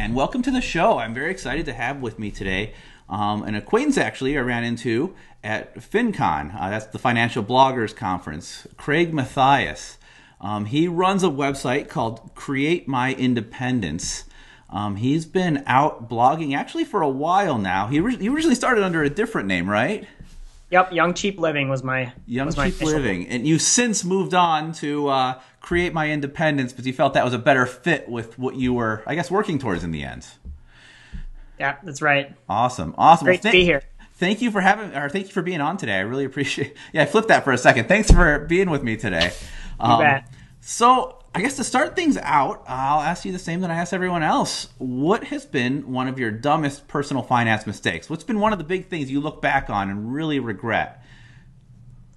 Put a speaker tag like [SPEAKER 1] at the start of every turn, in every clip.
[SPEAKER 1] and welcome to the show. I'm very excited to have with me today an acquaintance actually I ran into at FinCon. That's the Financial Bloggers Conference. Kraig Mathias. He runs a website called Create My Independence. He's been out blogging actually for a while now. He originally started under a different name, right?
[SPEAKER 2] Yep, Young Cheap Living was my
[SPEAKER 1] Cheap Living, and you've since moved on to Create My Independence, but you felt that was a better fit with what you were, I guess, working towards in the end.
[SPEAKER 2] Yeah, that's right.
[SPEAKER 1] Awesome.
[SPEAKER 2] Great to be here.
[SPEAKER 1] Thank you for being on today. I really appreciate. Yeah, I flipped that for a second. Thanks for being with me today.
[SPEAKER 2] You bet.
[SPEAKER 1] So, I guess to start things out, I'll ask you the same that I asked everyone else. What has been one of your dumbest personal finance mistakes? What's been one of the big things you look back on and really regret?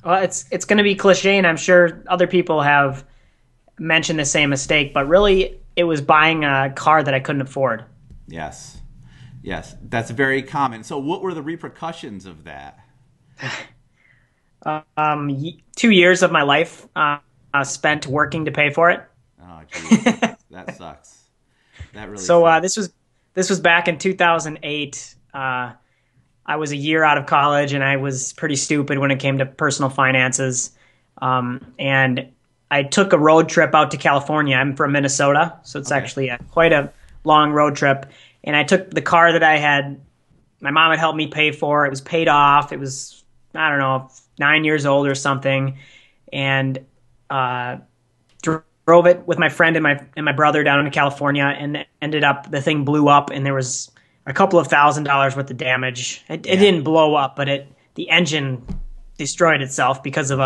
[SPEAKER 2] Well, it's going to be cliche, and I'm sure other people have mentioned the same mistake, but really it was buying a car that I couldn't afford.
[SPEAKER 1] Yes, that's very common. So what were the repercussions of that?
[SPEAKER 2] 2 years of my life spent working to pay for it.
[SPEAKER 1] Oh, geez. That sucks. That really sucks.
[SPEAKER 2] This was back in 2008. I was a year out of college, and I was pretty stupid when it came to personal finances. And I took a road trip out to California. I'm from Minnesota, so it's actually quite a long road trip. And I took the car that my mom had helped me pay for. It was paid off. It was, I don't know, 9 years old or something. And drove it with my friend and my brother down to California, and ended up, the thing blew up, and there was a couple of $1,000s worth of damage. It didn't blow up, but the engine destroyed itself because of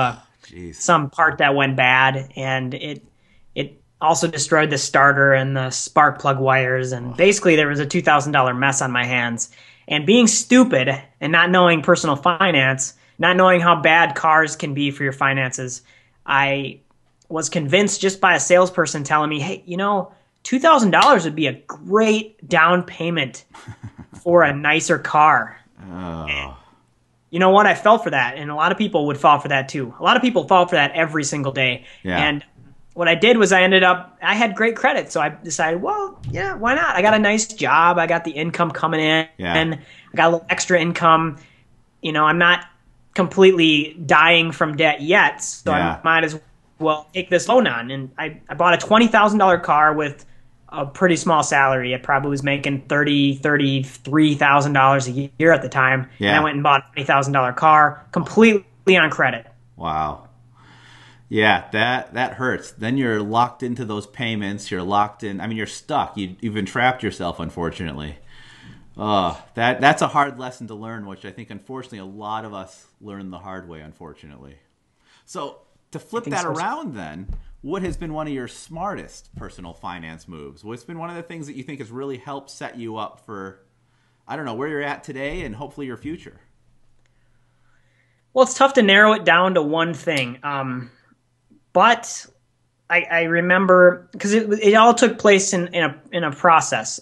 [SPEAKER 2] some part that went bad, and it also destroyed the starter and the spark plug wires, and basically there was a $2,000 mess on my hands. And being stupid and not knowing personal finance, not knowing how bad cars can be for your finances, I was convinced just by a salesperson telling me, hey, $2,000 would be a great down payment for a nicer car.
[SPEAKER 1] Oh.
[SPEAKER 2] You know what? I fell for that, and a lot of people would fall for that too. A lot of people fall for that every single day. Yeah. And what I did was I had great credit, so I decided, well, yeah, why not? I got a nice job. I got the income coming in, and I got a little extra income. I'm not completely dying from debt yet, so I might as well take this loan on. And I bought a $20,000 car with a pretty small salary. I probably was making $33,000 a year at the time. Yeah. And I went and bought a $20,000 car completely on credit.
[SPEAKER 1] Wow. Yeah, that hurts. Then you're locked into those payments. You're locked in. I mean, you're stuck. You've entrapped yourself, unfortunately. That's a hard lesson to learn, which I think, unfortunately, a lot of us learn the hard way, unfortunately. So to flip that around then, what has been one of your smartest personal finance moves? What's been one of the things that you think has really helped set you up for, I don't know, where you're at today and hopefully your future?
[SPEAKER 2] Well, it's tough to narrow it down to one thing. But I remember, because it all took place in a process.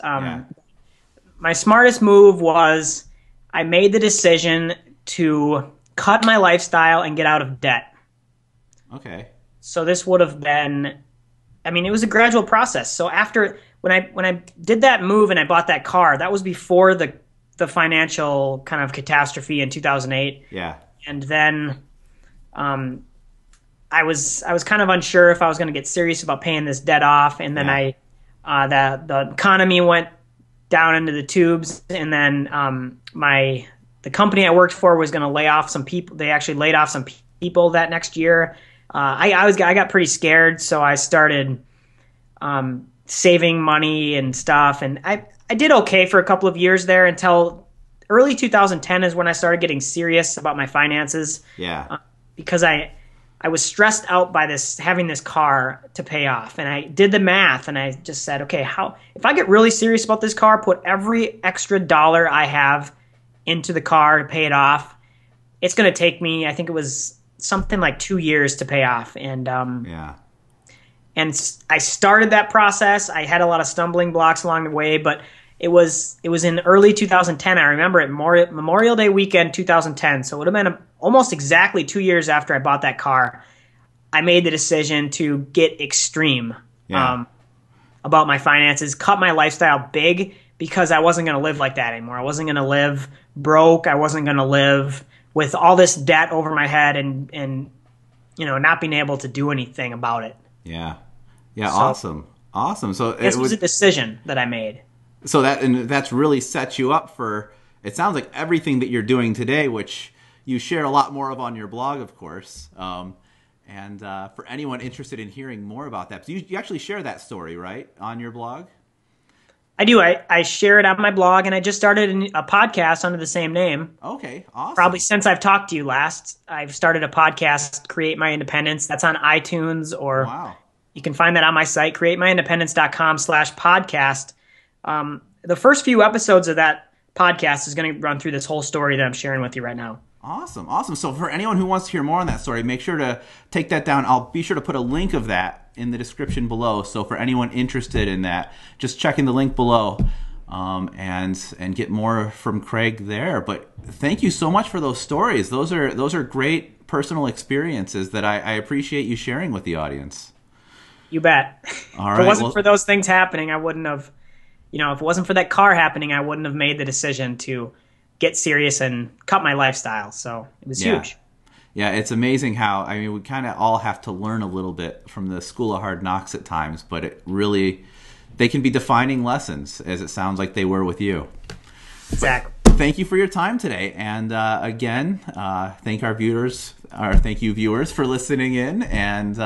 [SPEAKER 2] My smartest move was I made the decision to cut my lifestyle and get out of debt. Okay. So this would have been, it was a gradual process. So when I did that move and I bought that car, that was before the financial kind of catastrophe in 2008. Yeah. And then I was kind of unsure if I was going to get serious about paying this debt off, and then the economy went down into the tubes, and then the company I worked for was going to lay off some people. They actually laid off some people that next year. I got pretty scared, so I started saving money and stuff, and I did okay for a couple of years there until early 2010 is when I started getting serious about my finances. Yeah, because I was stressed out by having this car to pay off, and I did the math, and I just said, okay, if I get really serious about this car, put every extra dollar I have into the car to pay it off, it's going to take me, I think it was something like 2 years to pay off. And and I started that process. I had a lot of stumbling blocks along the way, but it was in early 2010. I remember it, Memorial Day weekend 2010. So it would have been almost exactly 2 years after I bought that car. I made the decision to get extreme. Yeah. about my finances, cut my lifestyle big because I wasn't going to live like that anymore. I wasn't going to live broke. I wasn't going to live with all this debt over my head and not being able to do anything about it.
[SPEAKER 1] Yeah. Yeah. So, awesome. So
[SPEAKER 2] this was a decision that I made.
[SPEAKER 1] So that's really set you up for, it sounds like, everything that you're doing today, which you share a lot more of on your blog, of course. And for anyone interested in hearing more about that, you actually share that story, right, on your blog?
[SPEAKER 2] I do. I share it on my blog, and I just started a podcast under the same name.
[SPEAKER 1] Okay, awesome.
[SPEAKER 2] Probably since I've talked to you last, I've started a podcast, Create My Independence. That's on iTunes, or you can find that on my site, createmyindependence.com/podcast. The first few episodes of that podcast is going to run through this whole story that I'm sharing with you right now.
[SPEAKER 1] Awesome. So for anyone who wants to hear more on that story, make sure to take that down. I'll be sure to put a link of that in the description below. So for anyone interested in that, just check in the link below and get more from Kraig there. But thank you so much for those stories. Those are great personal experiences that I appreciate you sharing with the audience.
[SPEAKER 2] You bet.
[SPEAKER 1] All right.
[SPEAKER 2] If it wasn't for those things happening, I wouldn't have, if it wasn't for that car happening, I wouldn't have made the decision to get serious and cut my lifestyle. So it was huge.
[SPEAKER 1] Yeah, it's amazing how, we kind of all have to learn a little bit from the school of hard knocks at times, but they can be defining lessons, as it sounds like they were with you.
[SPEAKER 2] Exactly.
[SPEAKER 1] Thank you for your time today. And again, thank you viewers for listening in, and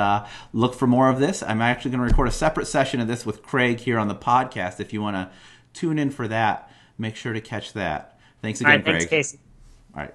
[SPEAKER 1] look for more of this. I'm actually going to record a separate session of this with Kraig here on the podcast. If you want to tune in for that, make sure to catch that. Thanks again, Kraig.
[SPEAKER 2] Thanks, Casey.
[SPEAKER 1] All right.